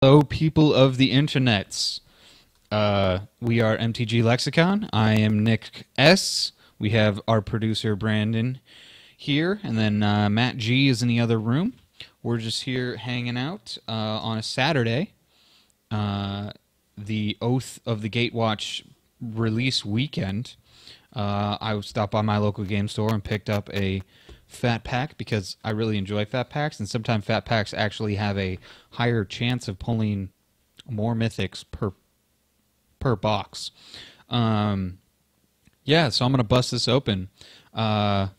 Hello, people of the internets. We are MTG Lexicon. I am Nick S. We have our producer Brandon here, and then Matt G is in the other room. We're just here hanging out on a Saturday, the Oath of the Gatewatch release weekend. I stopped by my local game store and picked up a fat pack because I really enjoy fat packs, and sometimes fat packs actually have a higher chance of pulling more mythics per box. Yeah, so I'm gonna bust this open. Hope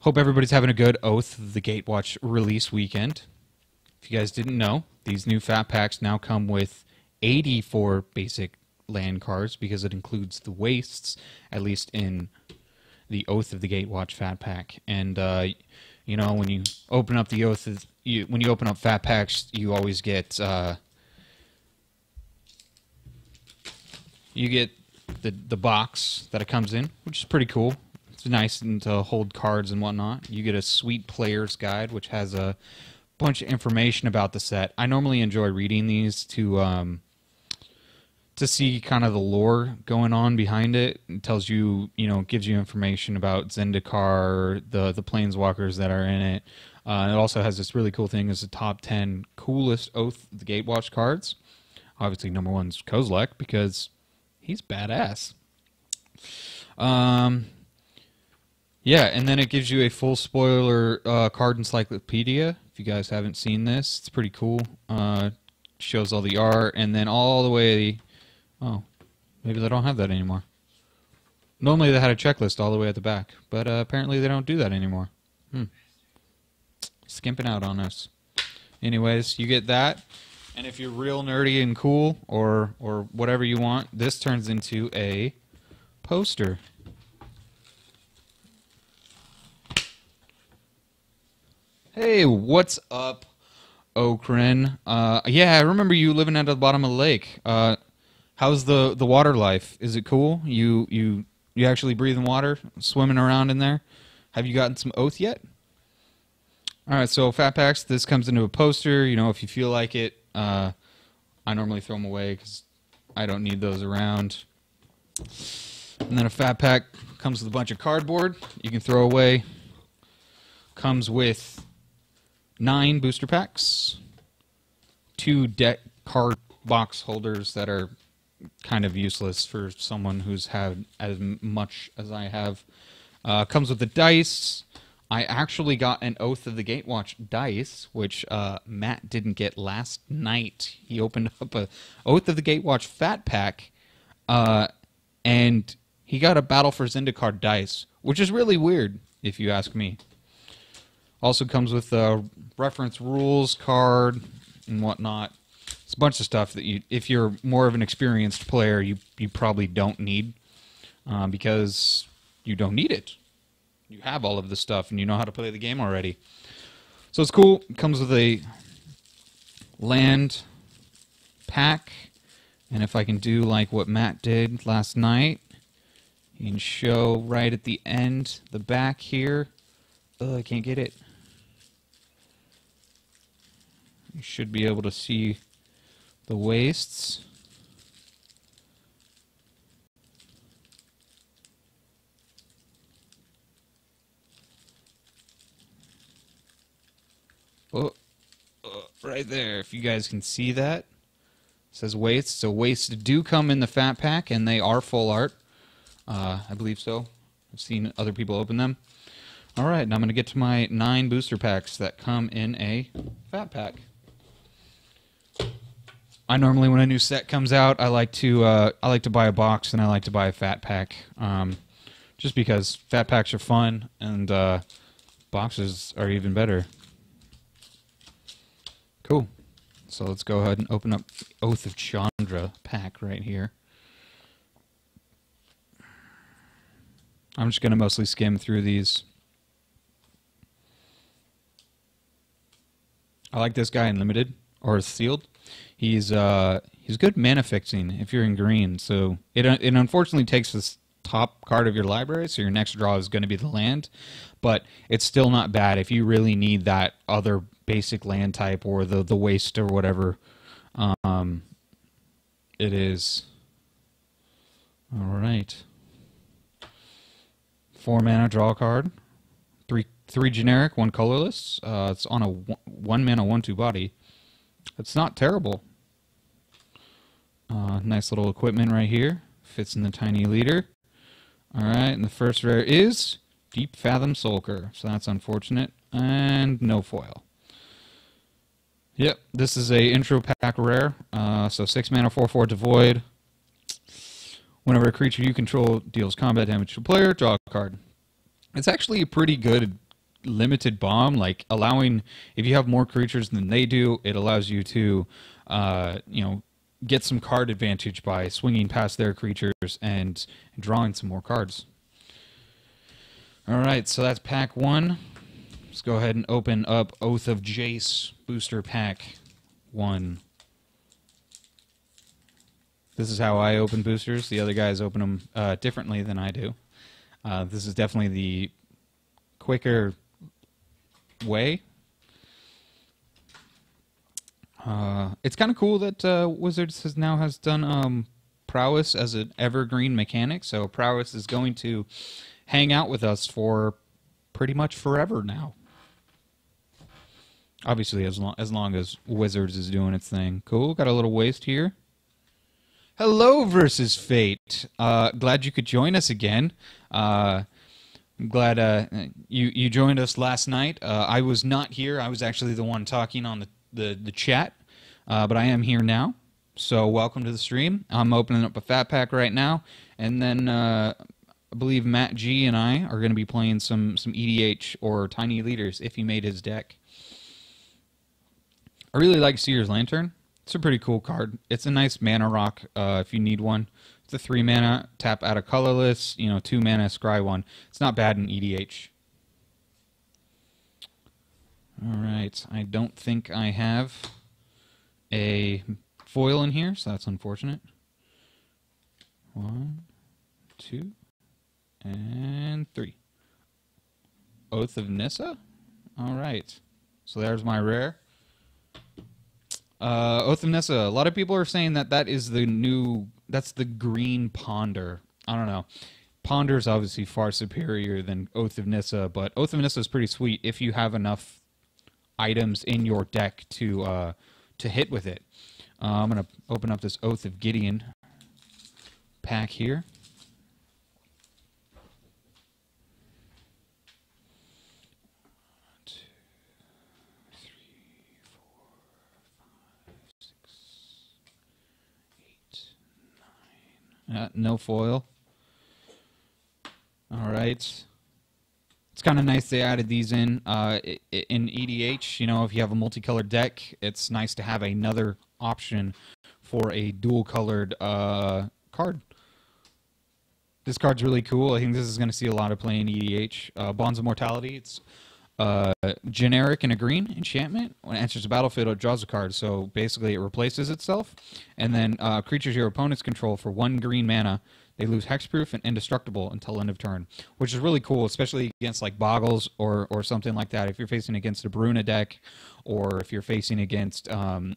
everybody's having a good Oath of the Gatewatch release weekend. If you guys didn't know, these new fat packs now come with 84 basic land cards because it includes the wastes, at least in the Oath of the Gatewatch fat pack. And you know, when you open up the Oath of, when you open up fat packs, you always get you get the box that it comes in, which is pretty cool. It's nice and to hold cards and whatnot. You get a sweet player's guide, which has a bunch of information about the set. I normally enjoy reading these to see kind of the lore going on behind it. It tells you, you know, gives you information about Zendikar, the planeswalkers that are in it. It also has this really cool thing as the top 10 coolest Oath of the Gatewatch cards. Obviously, number one's Kozilek because he's badass. Yeah, and then it gives you a full spoiler card encyclopedia. If you guys haven't seen this, it's pretty cool. Shows all the art, and then all the way. Oh, maybe they don't have that anymore. Normally they had a checklist all the way at the back, but apparently they don't do that anymore. Skimping out on us. Anyways, you get that, and if you're real nerdy and cool, or whatever you want, this turns into a poster. Hey, what's up, Okran? Yeah, I remember you living at the bottom of the lake. How's the water life? Is it cool? You actually breathing water, swimming around in there? Have you gotten some Oath yet? All right, so fat packs. This comes into a poster. You know, if you feel like it, I normally throw them away because I don't need those around. And then a fat pack comes with a bunch of cardboard you can throw away. Comes with 9 booster packs, 2 deck card box holders that are kind of useless for someone who's had as much as I have. Comes with the dice. I actually got an Oath of the Gatewatch dice, which Matt didn't get last night. He opened up a Oath of the Gatewatch fat pack, and he got a Battle for Zendikar dice, which is really weird, if you ask me. Also comes with a reference rules card and whatnot. It's a bunch of stuff that you, if you're more of an experienced player, you probably don't need, because you don't need it. You have all of this stuff and you know how to play the game already. So it's cool. It comes with a land pack, and if I can do like what Matt did last night, you can show right at the end, the back here. Oh, I can't get it. You should be able to see the wastes. Oh, right there. If you guys can see that, it says wastes. So wastes do come in the fat pack, and they are full art. I believe so. I've seen other people open them. All right, now I'm going to get to my 9 booster packs that come in a fat pack. I normally, when a new set comes out, I like to buy a box and I like to buy a fat pack, just because fat packs are fun and boxes are even better. Cool. So let's go ahead and open up Oath of Chandra pack right here. I'm just going to mostly skim through these. I like this guy in limited or sealed. He's good mana fixing if you're in green. So it unfortunately takes this top card of your library, so your next draw is going to be the land, but it's still not bad if you really need that other basic land type or the waste or whatever it is. All right. 4 mana, draw a card. Three generic, 1 colorless. It's on a 1 mana 1/2 body. It's not terrible. Nice little equipment right here. Fits in the tiny leader. All right, and the first rare is Deep Fathom Sulker. So that's unfortunate. And no foil. Yep, this is a intro pack rare. So 6 mana, 4/4 devoid. Whenever a creature you control deals combat damage to a player, draw a card. It's actually a pretty good limited bomb, like allowing, if you have more creatures than they do, it allows you to, get some card advantage by swinging past their creatures and drawing some more cards. All right, so that's pack 1. Let's go ahead and open up Oath of Jace booster pack 1. This is how I open boosters. The other guys open them differently than I do. This is definitely the quicker way. It's kind of cool that Wizards now has done Prowess as an evergreen mechanic. So Prowess is going to hang out with us for pretty much forever now. Obviously, as long as Wizards is doing its thing. Cool. Got a little waste here. Hello, Versus Fate. Glad you could join us again. I'm glad you joined us last night. I was not here. I was actually the one talking on the chat, but I am here now. So welcome to the stream. I'm opening up a fat pack right now, and then I believe Matt G and I are going to be playing some EDH or Tiny Leaders if he made his deck. I really like Seer's Lantern. It's a pretty cool card. It's a nice mana rock if you need one. It's a 3 mana, tap out of colorless, 2 mana, scry 1. It's not bad in EDH. Alright, I don't think I have a foil in here, so that's unfortunate. 1, 2, and 3. Oath of Nissa? Alright, so there's my rare. Oath of Nissa. A lot of people are saying that is that's the green Ponder. I don't know. Ponder is obviously far superior than Oath of Nissa, but Oath of Nissa is pretty sweet if you have enough items in your deck to hit with it. I'm gonna open up this Oath of Gideon pack here. No foil. All right. It's kind of nice they added these in EDH. If you have a multicolored deck, it's nice to have another option for a dual-colored card. This card's really cool. I think this is going to see a lot of play in EDH. Bonds of Mortality. It's generic and a green enchantment. When it enters the battlefield, it draws a card. So basically, it replaces itself. And then creatures your opponents control for 1 green mana, they lose hexproof and indestructible until end of turn, which is really cool, especially against like Boggles or something like that. If you're facing against a Bruna deck, or if you're facing against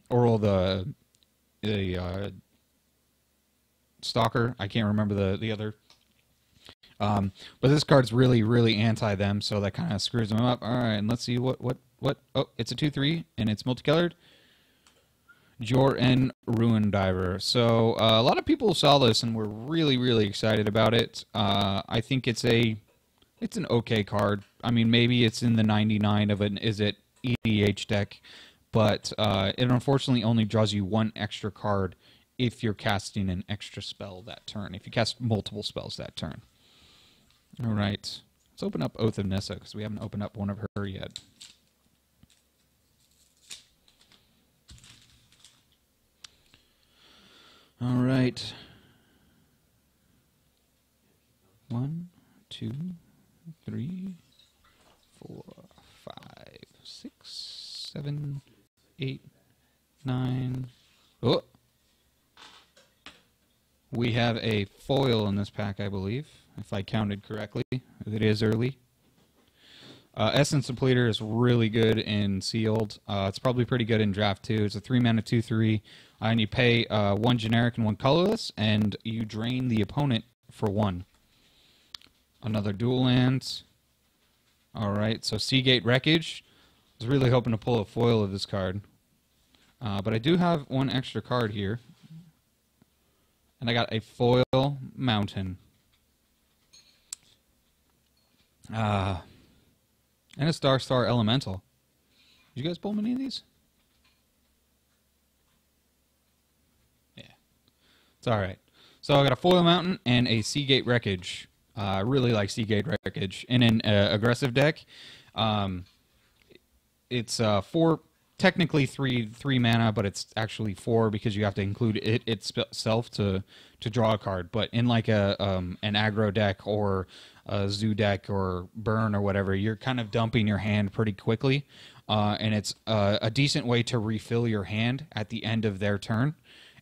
Oral the Stalker. I can't remember the other. But this card's really, really anti them, so that kind of screws them up. All right, and let's see what. Oh, it's a 2/3, and it's multicolored. Jor and Ruin Diver. So a lot of people saw this and were really, really excited about it. I think it's an okay card. I mean, maybe it's in the 99 of an Is It EDH deck, but it unfortunately only draws you 1 extra card if you're casting an extra spell that turn. If you cast multiple spells that turn. All right, let's open up Oath of Nissa because we haven't opened up one of her yet. All right. 1, 2, 3, 4, 5, 6, 7, 8, 9. Oh! We have a foil in this pack, I believe, if I counted correctly. It is early. Essence Depleter is really good in Sealed. It's probably pretty good in Draft too. It's a 3-mana 2/3, and you pay 1 generic and 1 colorless, and you drain the opponent for 1. Another dual lands. All right, so Seagate Wreckage. I was really hoping to pull a foil of this card, but I do have 1 extra card here, and I got a foil Mountain. And a Star Elemental. Did you guys pull many of these? Yeah. It's alright. So I got a Foil Mountain and a Seagate Wreckage. I really like Seagate Wreckage. In an aggressive deck, it's 4, technically 3 mana, but it's actually 4 because you have to include it itself to draw a card. But in like an aggro deck or a zoo deck or burn or whatever, you're kind of dumping your hand pretty quickly, and it's a decent way to refill your hand at the end of their turn,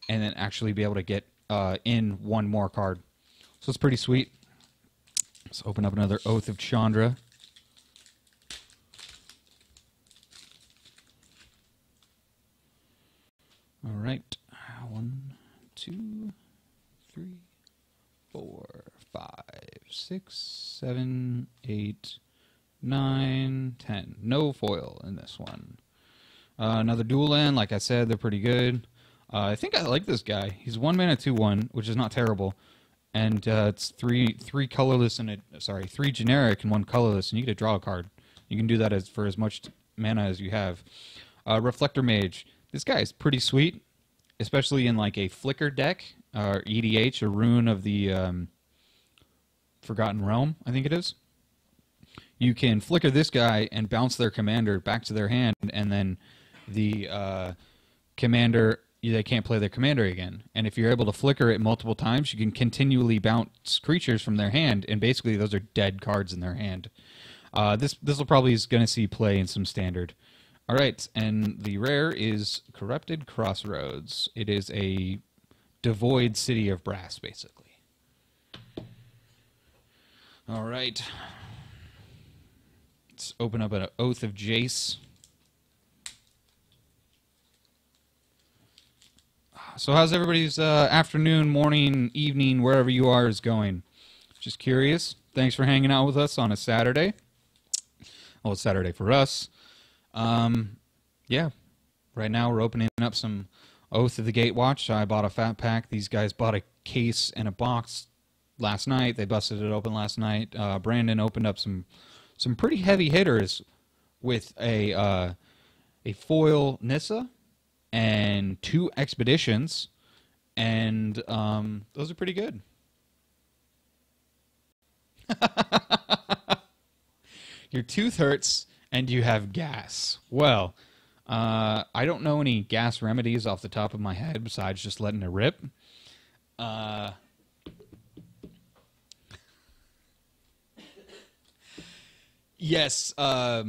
and then actually be able to get in 1 more card. So it's pretty sweet. Let's open up another Oath of Chandra. All right, 1, 2, 3, 4, 5, 6, 7, 8, 9, 10. No foil in this one. Another dual land. Like I said, they're pretty good. I think I like this guy. He's 1 mana 2/1, which is not terrible. And it's 3 colorless and 3 generic and 1 colorless, and you get to draw a card. You can do that for as much mana as you have. Reflector Mage. This guy is pretty sweet, especially in like a Flicker deck, or EDH, a Rune of the Forgotten Realm, I think it is. You can flicker this guy and bounce their commander back to their hand, and then the commander, they can't play their commander again. And if you're able to flicker it multiple times, you can continually bounce creatures from their hand, and basically those are dead cards in their hand. This will probably is going to see play in some standard. All right, and the rare is Corrupted Crossroads. It is a devoid city of brass, basically. All right. Let's open up an Oath of Jace. So how's everybody's afternoon, morning, evening, wherever you are is going? Just curious. Thanks for hanging out with us on a Saturday. Well, it's Saturday for us. Yeah. Right now we're opening up some Oath of the Gatewatch. I bought a fat pack. These guys bought a case and a box last night. They busted it open last night. Brandon opened up some pretty heavy hitters with a foil Nissa and 2 expeditions, and those are pretty good. Your tooth hurts and you have gas. Well, I don't know any gas remedies off the top of my head besides just letting it rip. Yes, I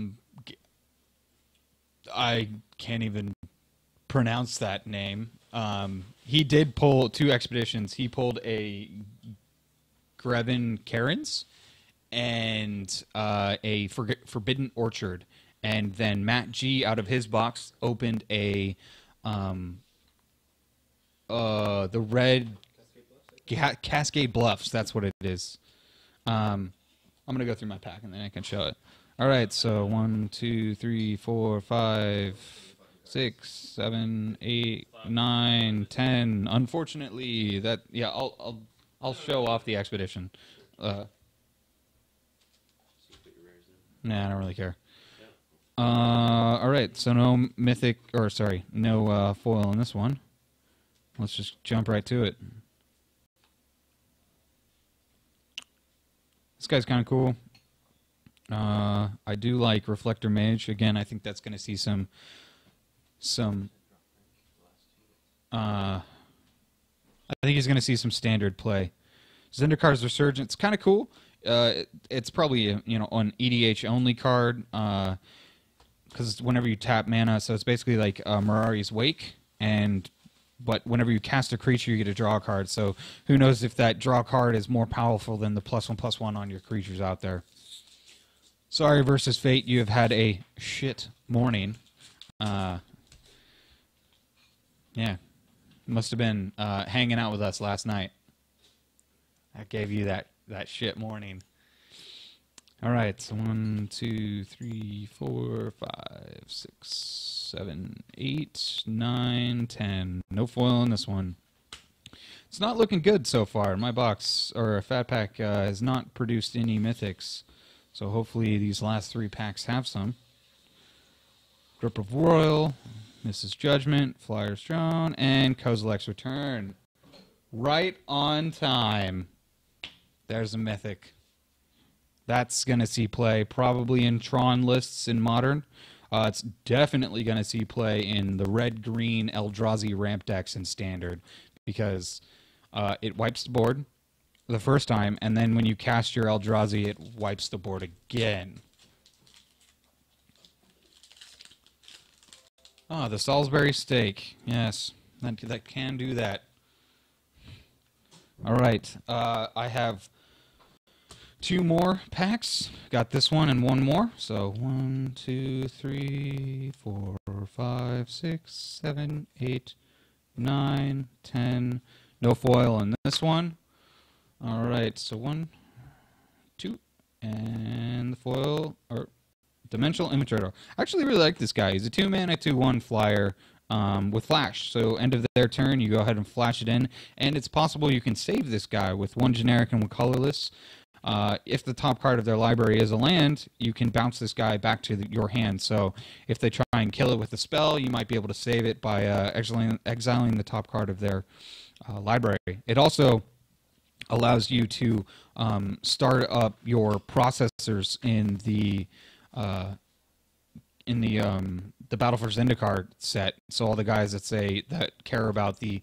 can't even pronounce that name. He did pull 2 expeditions. He pulled a Greven Karens and a Forbidden Orchard. And then Matt G, out of his box, opened a the red Cascade Bluffs. That's what it is. I'm going to go through my pack and then I can show it. All right, so 1, 2, 3, 4, 5, 6, 7, 8, 9, 10. Unfortunately, that I'll show off the expedition. Nah, I don't really care. All right, so no mythic, or sorry, no foil in this one. Let's just jump right to it. This guy's kind of cool. I do like Reflector Mage. Again, I think that's going to see some I think he's going to see some standard play. Zendikar's Resurgence, kind of cool. It's probably an EDH only card because whenever you tap mana, so it's basically like Mirari's Wake, but whenever you cast a creature, you get to draw a card. So who knows if that draw card is more powerful than the +1/+1 on your creatures out there. Sorry versus Fate, you have had a shit morning. Yeah, must have been hanging out with us last night. That gave you that shit morning. All right, so 1, 2, 3, 4, 5, 6, 7, 8, 9, 10. No foil in this one. It's not looking good so far. My box, or Fat Pack, has not produced any mythics. So hopefully these last 3 packs have some. Grip of Royal, Mrs. Judgment, Flyer's Drone, and Kozilek's Return. Right on time. There's a mythic. That's going to see play probably in Tron lists in Modern. It's definitely going to see play in the red-green Eldrazi ramp decks in Standard because it wipes the board the first time, and then when you cast your Eldrazi, it wipes the board again. Ah, the Salisbury Steak. Yes, that can do that. All right, I have 2 more packs. Got this one and 1 more. So 1, 2, 3, 4, 5, 6, 7, 8, 9, 10. No foil in this one. All right, so 1, 2, and the foil or Dimensional Imitator. I actually really like this guy. He's a 2-mana 2/1 flyer with flash. So end of their turn, you go ahead and flash it in, and it's possible you can save this guy with 1 generic and 1 colorless. If the top card of their library is a land, you can bounce this guy back to your hand. So if they try and kill it with a spell, you might be able to save it by exiling the top card of their library. It also allows you to start up your processors in the Battle for Zendikar set. So all the guys that care about the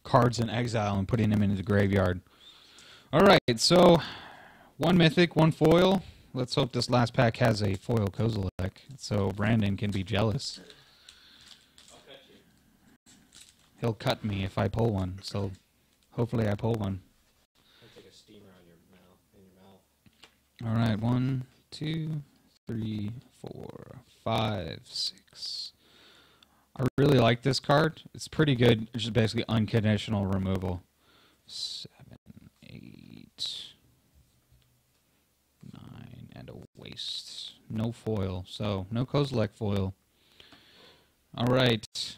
cards in exile and putting them into the graveyard. All right, so 1 mythic, 1 foil. Let's hope this last pack has a foil Kozilek, so Brandon can be jealous. I'll cut you. He'll cut me if I pull one, so hopefully I pull one. I'll take a steamer on your mouth. All right, 1, 2, 3, 4, 5, 6. I really like this card. It's pretty good. It's just basically unconditional removal. 7, 8, 9, and a waste. No foil, so no Kozilek foil. All right.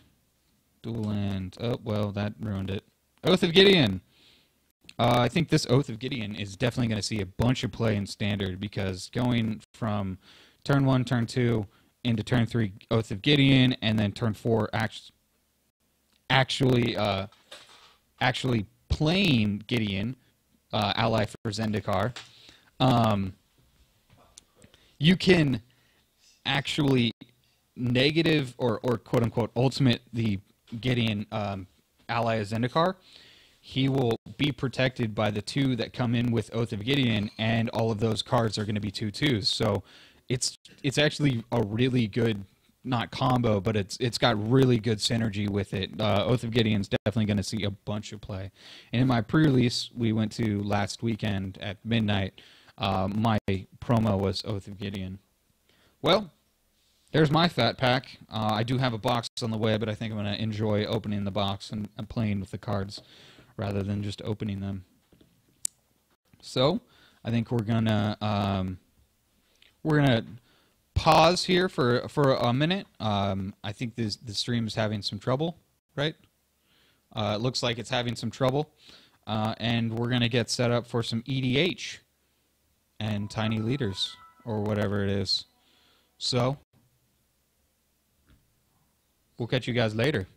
Dual land. Oh, well, that ruined it. Oath of Gideon. I think this Oath of Gideon is definitely going to see a bunch of play in Standard because going from turn 1, turn 2, into turn 3 Oath of Gideon, and then turn 4 actually playing Gideon, ally for Zendikar. You can actually negative or quote unquote ultimate the Gideon ally of Zendikar. He will be protected by the 2 that come in with Oath of Gideon, and all of those cards are going to be 2/2s. So it's actually a really good, not combo, but it's got really good synergy with it. Oath of Gideon's definitely going to see a bunch of play. And in my pre-release we went to last weekend at midnight, my promo was Oath of Gideon. Well, there's my Fat Pack. I do have a box on the way, but I think I'm going to enjoy opening the box and playing with the cards rather than just opening them. So I think we're gonna pause here for a minute. I think the stream is having some trouble, right? It looks like it's having some trouble, and we're gonna get set up for some EDH and Tiny Leaders or whatever it is. So we'll catch you guys later.